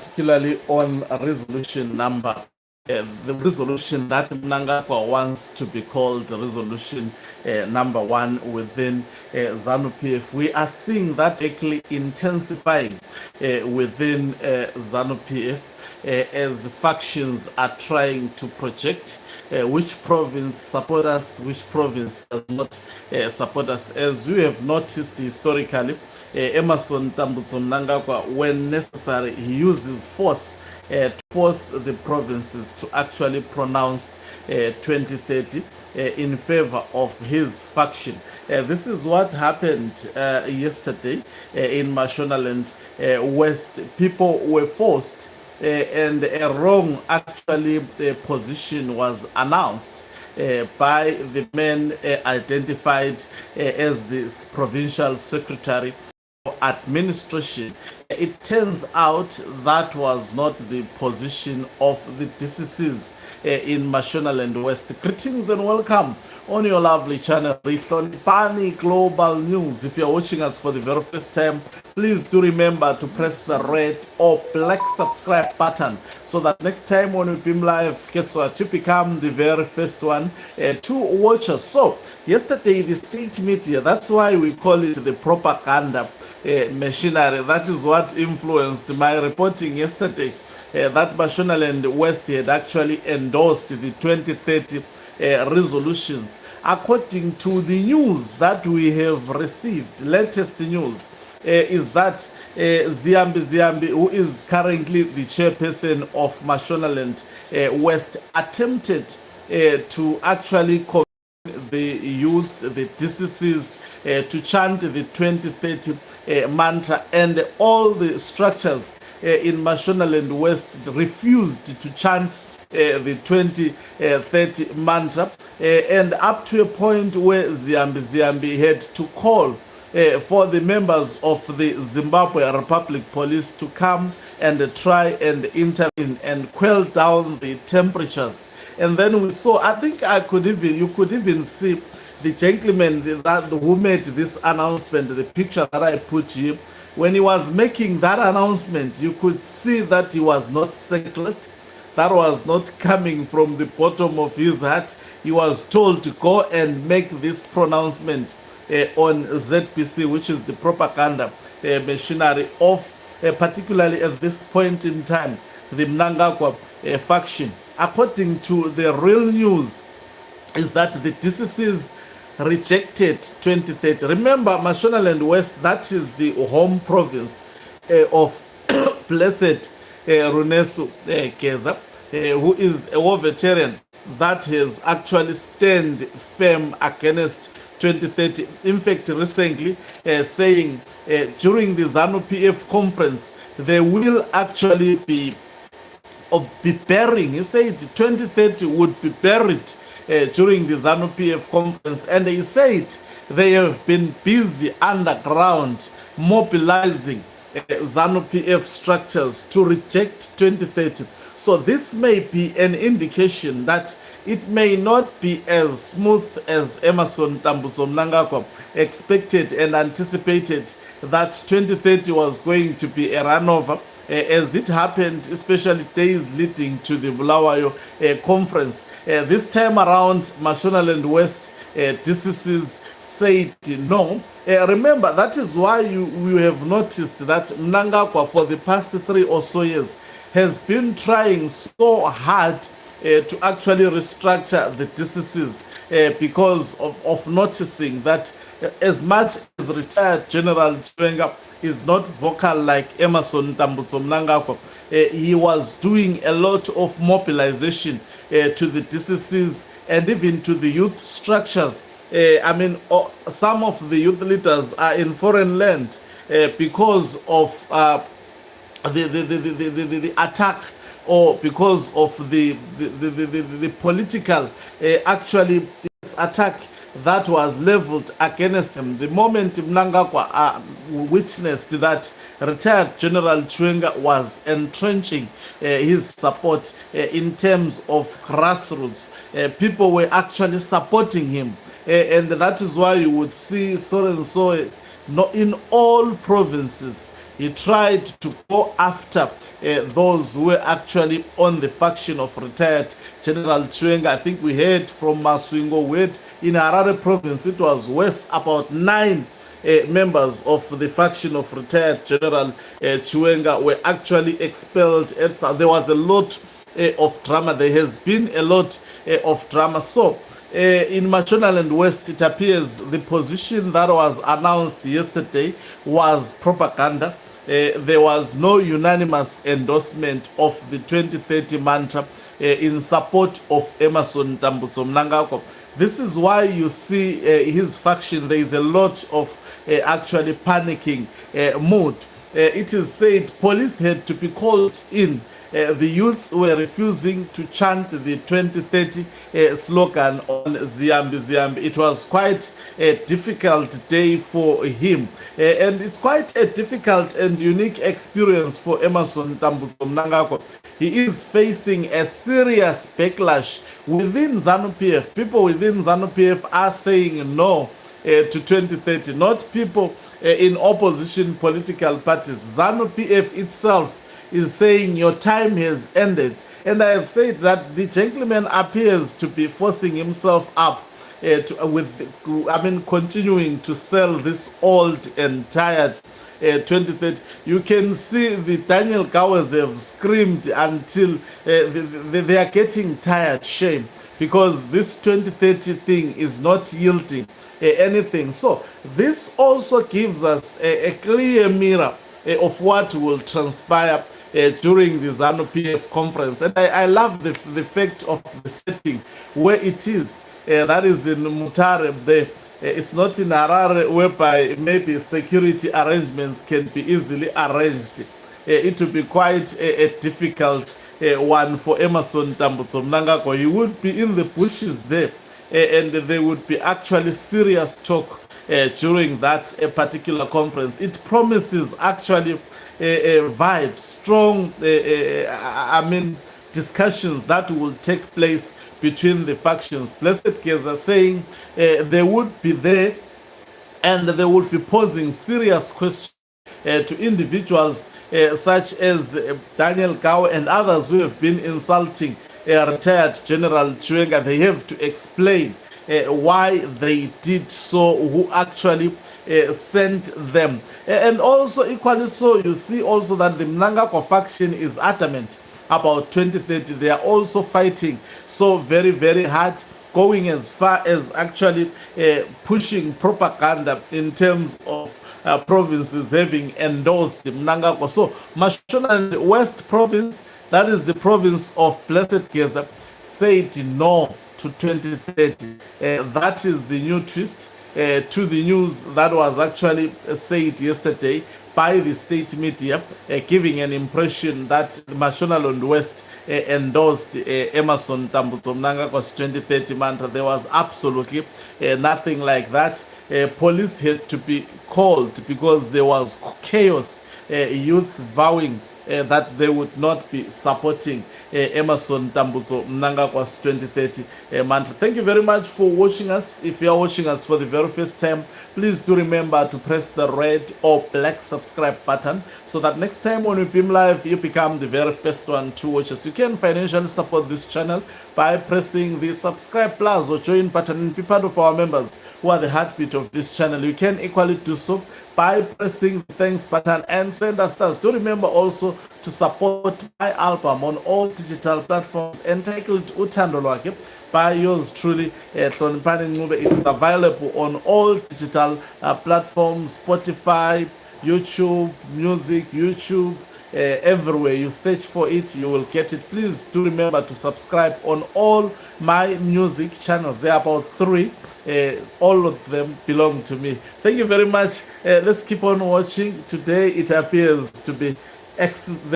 particularly on resolution number, the resolution that Mnangagwa wants to be called resolution number 1 within ZANU-PF. We are seeing that actually intensifying within ZANU-PF as factions are trying to project which province support us, which province does not support us. As we have noticed historically, Emmerson Tambutso Mnangagwa, when necessary, he uses force to force the provinces to actually pronounce 2030 in favor of his faction. This is what happened yesterday in Mashonaland West. People were forced and a wrong actually position was announced by the man identified as the provincial secretary for administration. It turns out that was not the position of the DCCs in Mashonaland West. Greetings and welcome on your lovely channel, Resoundingly Global News. If you're watching us for the very first time, please do remember to press the red or black subscribe button so that next time when we beam live, guess what, you become the very first one to watch us. So yesterday the state media, that's why we call it the propaganda machinery. That is what influenced my reporting yesterday. That Mashonaland West had actually endorsed the 2030 resolutions. According to the news that we have received, latest news is that Ziyambi, who is currently the chairperson of Mashonaland West, attempted to actually convince the youth, the DCCs, to chant the 2030 mantra, and all the structures in Mashonaland West refused to chant the 2030 mantra, and up to a point where Ziyambi had to call for the members of the Zimbabwe Republic Police to come and try and intervene and quell down the temperatures. And then we saw, I think you could even see the gentleman who made this announcement, the picture that I put here. When he was making that announcement, you could see that he was not circled. That was not coming from the bottom of his heart. He was told to go and make this pronouncement on ZPC, which is the propaganda machinery of, particularly at this point in time, the Mnangagwa faction. According to the real news, is that the DCCs rejected 2030. Remember, Mashonaland West, that is the home province of Blessed Runesu Keza, who is a war veteran that has actually stand firm against 2030. In fact, recently saying during the ZANU-PF conference, they will actually be burying, he said 2030 would be buried during the ZANU-PF conference, and he said they have been busy underground mobilizing ZANU-PF structures to reject 2030. So this may be an indication that it may not be as smooth as Emmerson Tambutso Mnangagwa expected and anticipated, that 2030 was going to be a runover, as it happened, especially days leading to the Bulawayo conference. This time around, Mashonaland West DCCs said no. Remember, that is why you have noticed that Mnangagwa for the past 3 or so years has been trying so hard to actually restructure the DCCs because of noticing that as much as retired General Chwenga is not vocal like Emmerson Tambutso Mnangagwa, he was doing a lot of mobilization to the DCCs and even to the youth structures. I mean, some of the youth leaders are in foreign land because of the attack, or because of the political actually attack that was leveled against them. The moment Mnangagwa witnessed that retired General Chwenga was entrenching his support in terms of grassroots, people were actually supporting him. And that is why you would see so and so in all provinces he tried to go after those who were actually on the faction of retired General Chiwenga. I think we heard from Maswingo, we heard in Harare province, it was West, about 9 members of the faction of retired General Chiwenga were actually expelled. There was a lot of drama. There has been a lot of drama. So in Mashonaland West, it appears the position that was announced yesterday was propaganda. There was no unanimous endorsement of the 2030 mantra in support of Emerson Tambutso Mnangagwa. This is why you see his faction, there is a lot of actually panicking mood. It is said police had to be called in. The youths were refusing to chant the 2030 slogan on Ziyambi, Ziyambi. It was quite a difficult day for him. And it's quite a difficult and unique experience for Emerson Tambutso Mnangagwa. He is facing a serious backlash within ZANU-PF. People within ZANU-PF are saying no to 2030, not people in opposition political parties. ZANU-PF itself is saying your time has ended. And I have said that the gentleman appears to be forcing himself up continuing to sell this old and tired 2030. You can see the Daniel Gowers have screamed until they are getting tired, shame, because this 2030 thing is not yielding anything. So this also gives us a clear mirror of what will transpire during the ZANU-PF conference. And I love the fact of the setting where it is. That is in Mutare. It's not in Harare, whereby maybe security arrangements can be easily arranged. It will be quite a difficult one for Emerson Tambutso Mnangagwa. He would be in the bushes there, and there would be actually serious talk during that particular conference. It promises actually a vibe, strong, discussions that will take place between the factions. Blessed Geza saying they would be there and they would be posing serious questions to individuals such as Daniel Gao and others who have been insulting retired General Chiwenga. They have to explain why they did so, who actually sent them. And also equally so, you see also that the Mnangagwa faction is adamant about 2030. They are also fighting so very, very hard, going as far as actually pushing propaganda in terms of provinces having endorsed the Mnangagwa. So Mashonaland West province, that is the province of Blessed Geza, said no to 2030. That is the new twist to the news that was actually said yesterday by the state media, giving an impression that Mashonaland West endorsed Emerson Tambutso Mnangagwa's 2030 mantra. There was absolutely nothing like that. Police had to be called because there was chaos, youths vowing that they would not be supporting Emerson Tambutso Mnangagwa's 2030 mantra. Thank you very much for watching us. If you are watching us for the very first time, please do remember to press the red or black subscribe button so that next time when we beam live, you become the very first one to watch us. You can financially support this channel by pressing the subscribe plus or join button and be part of our members who are the heartbeat of this channel. You can equally do so by pressing the thanks button and send us stars. Do remember also to support my album on all digital platforms entitled Uthando Lwakhe by yours truly, Hloniphani Ncube. It is available on all digital platforms, Spotify, YouTube, music, YouTube, everywhere you search for it, you will get it. Please do remember to subscribe on all my music channels. There are about 3. All of them belong to me. Thank you very much. Let's keep on watching. Today it appears to be excellent.